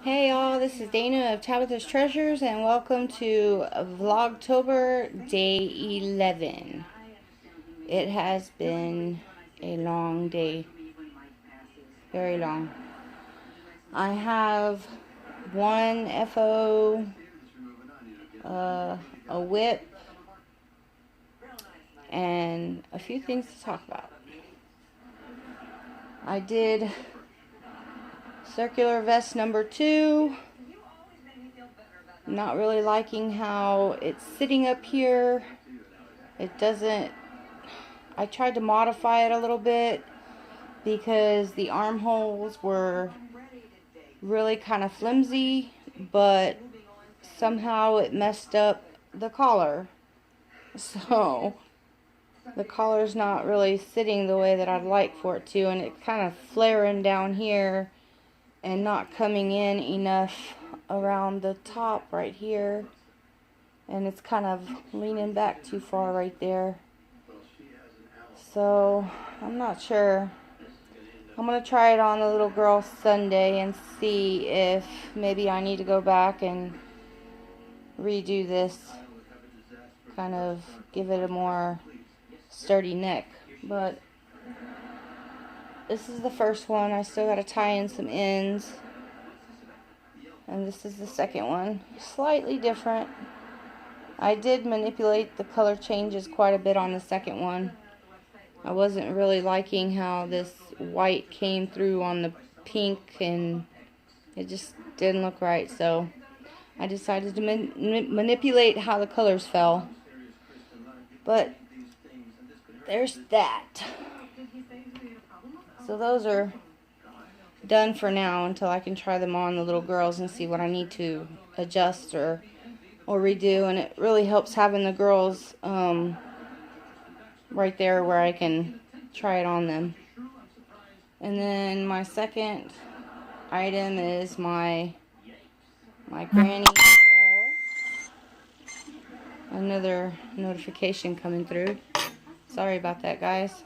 Hey y'all, this is Dana of Tabitha's Treasures, and welcome to Vlogtober Day 11. It has been a long day, very long. I have one FO, a WIP, and a few things to talk about. I did circular vest number 2. Not really liking how it's sitting up here. It doesn't, I tried to modify it a little bit because the armholes were really kind of flimsy, but somehow it messed up the collar. So the collar's not really sitting the way that I'd like for it to, and it's kind of flaring down here and not coming in enough around the top right here, and it's kind of leaning back too far right there. So I'm not sure. I'm going to try it on the little girl Sunday and see if maybe I need to go back and redo this, kind of give it a more sturdy neck. But this is the first one. I still got to tie in some ends, and this is the second one. Slightly different. I did manipulate the color changes quite a bit on the second one. I wasn't really liking how this white came through on the pink, and it just didn't look right, so I decided to manipulate how the colors fell. But there's that. So those are done for now until I can try them on the little girls and see what I need to adjust or redo. And it really helps having the girls right there where I can try it on them. And then my second item is my granny doll. Another notification coming through. Sorry about that, guys.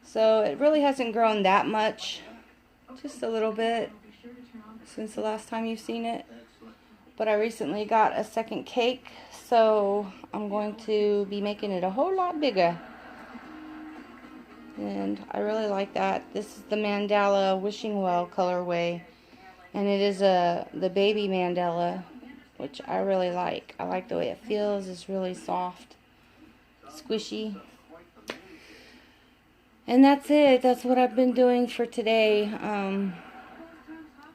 So it really hasn't grown that much, just a little bit since the last time you've seen it. But I recently got a second cake, so I'm going to be making it a whole lot bigger. And I really like that. This is the Mandala Wishing Well colorway, and it is the baby Mandala, which I really like. I like the way it feels. It's really soft, squishy. And that's it. That's what I've been doing for today.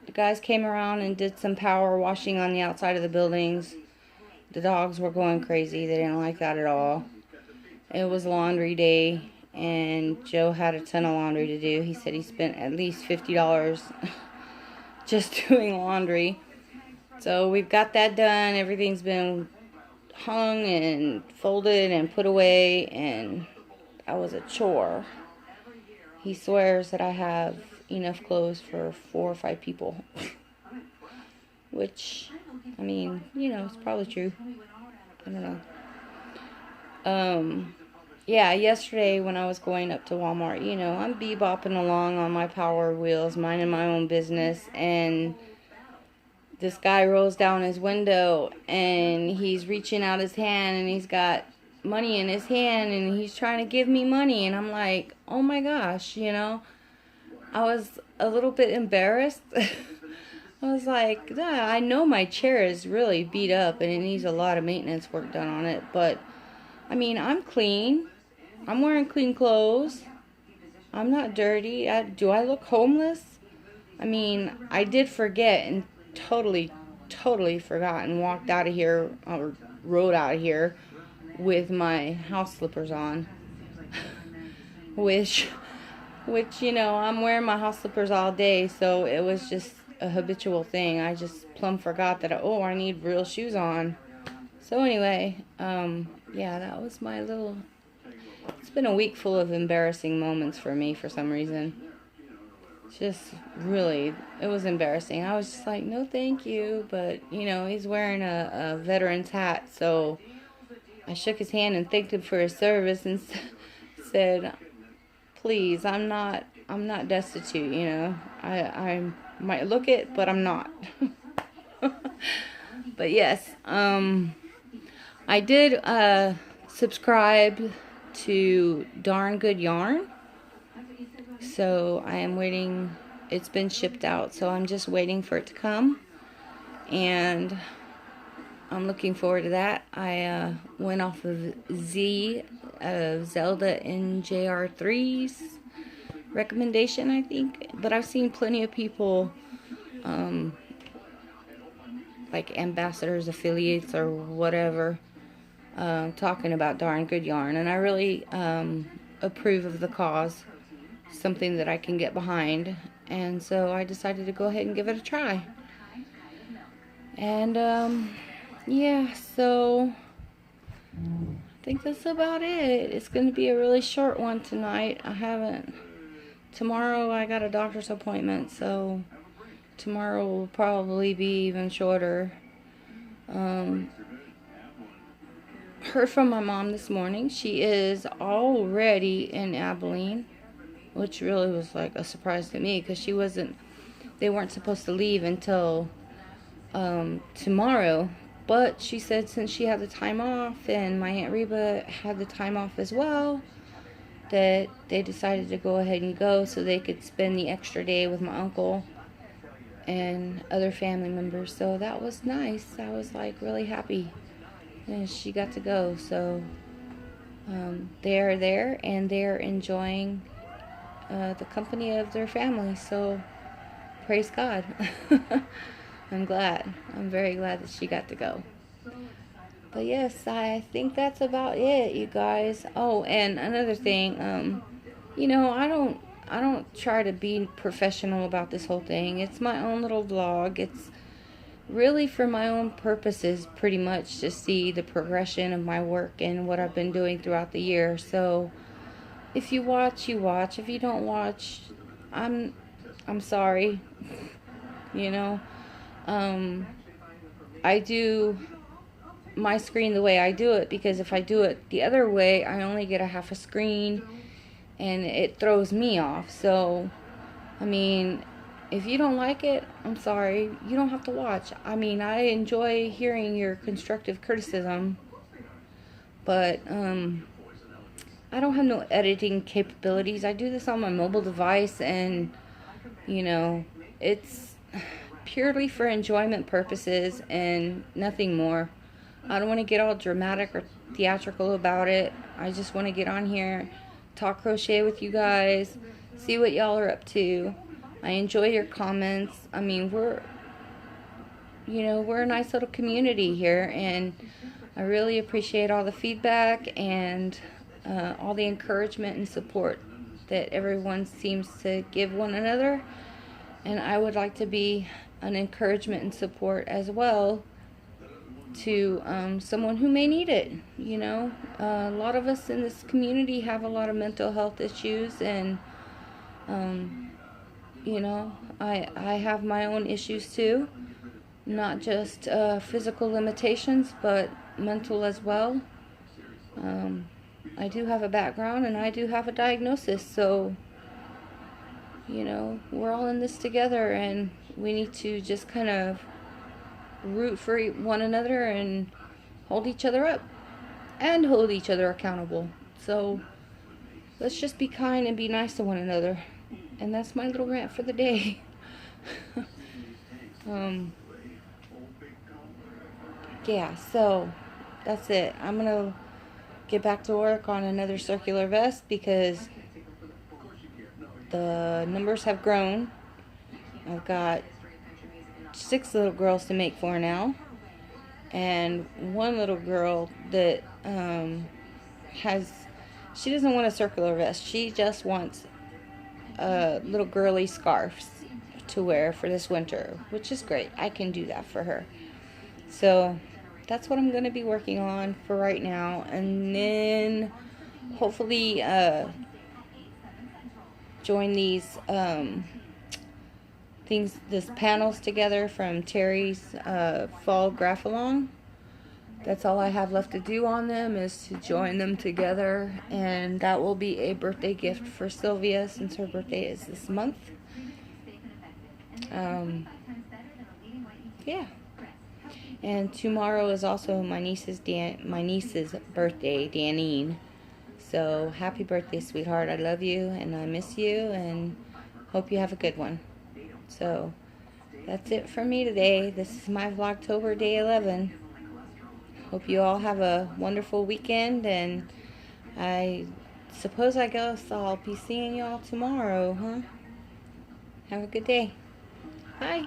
The guys came around and did some power washing on the outside of the buildings. The dogs were going crazy. They didn't like that at all. It was laundry day, and Joe had a ton of laundry to do. He said he spent at least $50 just doing laundry. So we've got that done. Everything's been hung and folded and put away, and that was a chore. He swears that I have enough clothes for 4 or 5 people. Which, I mean, you know, it's probably true. I don't know. Yeah, yesterday when I was going up to Walmart, you know, I'm bebopping along on my power wheels, minding my own business, and this guy rolls down his window, and he's reaching out his hand, and he's got money in his hand, and he's trying to give me money, and I'm like, oh my gosh, you know. I was a little bit embarrassed. I was like, yeah, I know my chair is really beat up and it needs a lot of maintenance work done on it, but I mean, I'm clean. I'm wearing clean clothes. I'm not dirty. Do I look homeless? I mean, I did forget and totally forgot and walked out of here, or rode out of here with my house slippers on. which, you know, I'm wearing my house slippers all day, so it was just a habitual thing. I just plumb forgot that, I need real shoes on. So anyway, yeah, that was my little, it's been a week full of embarrassing moments for me for some reason. Just really, it was embarrassing. I was just like, no thank you, but you know, he's wearing a veteran's hat, so I shook his hand and thanked him for his service and said, please, I'm not I'm not destitute, you know. I might look it, but I'm not. But yes, I did subscribe to Darn Good Yarn. So I am waiting. It's been shipped out, so I'm just waiting for it to come. And I'm looking forward to that. I went off of Zelda and JR3's recommendation, I think. But I've seen plenty of people, like ambassadors, affiliates, or whatever, talking about Darn Good Yarn. And I really approve of the cause. Something that I can get behind. And so I decided to go ahead and give it a try. And yeah, so I think that's about it. It's going to be a really short one tonight. Tomorrow I got a doctor's appointment, so tomorrow will probably be even shorter. Heard from my mom this morning. She is already in Abilene, which really was like a surprise to me, because they weren't supposed to leave until tomorrow. But she said since she had the time off and my Aunt Reba had the time off as well, that they decided to go ahead and go so they could spend the extra day with my uncle and other family members. So that was nice. I was like really happy, and she got to go. So they are there and they're enjoying the company of their family. So praise God. I'm glad. I'm very glad that she got to go. But yes, I think that's about it, you guys. Oh, and another thing, you know, I don't try to be professional about this whole thing. It's my own little vlog. It's really for my own purposes, pretty much, to see the progression of my work and what I've been doing throughout the year. So if you watch, you watch. If you don't watch, I'm sorry. You know, I do my screen the way I do it, because if I do it the other way, I only get a half a screen and it throws me off. So, I mean, if you don't like it, I'm sorry. You don't have to watch. I mean, I enjoy hearing your constructive criticism, but I don't have no editing capabilities. I do this on my mobile device, and you know, it's purely for enjoyment purposes and nothing more. I don't want to get all dramatic or theatrical about it. I just want to get on here, talk crochet with you guys, see what y'all are up to. I enjoy your comments. I mean, we're a nice little community here, and I really appreciate all the feedback and all the encouragement and support that everyone seems to give one another. And I would like to be an encouragement and support as well to someone who may need it. You know, a lot of us in this community have a lot of mental health issues, and you know, I have my own issues too, not just physical limitations, but mental as well. I do have a background and I do have a diagnosis, so you know, we're all in this together, and we need to just kind of root for one another and hold each other up and hold each other accountable. So let's just be kind and be nice to one another. And that's my little rant for the day. Yeah, so that's it. I'm gonna get back to work on another circular vest, because the numbers have grown. I've got 6 little girls to make for now, and one little girl that she doesn't want a circular vest. She just wants little girly scarves to wear for this winter, which is great. I can do that for her. So that's what I'm going to be working on for right now, and then hopefully join these panels together from Terry's fall graph-along. That's all I have left to do on them, is to join them together, and that will be a birthday gift for Sylvia since her birthday is this month. Yeah. And tomorrow is also my niece's birthday, Danine. So happy birthday, sweetheart. I love you and I miss you and hope you have a good one. So that's it for me today. This is my Vlogtober day 11. Hope you all have a wonderful weekend, and I suppose I guess I'll be seeing y'all tomorrow, huh? Have a good day. Bye.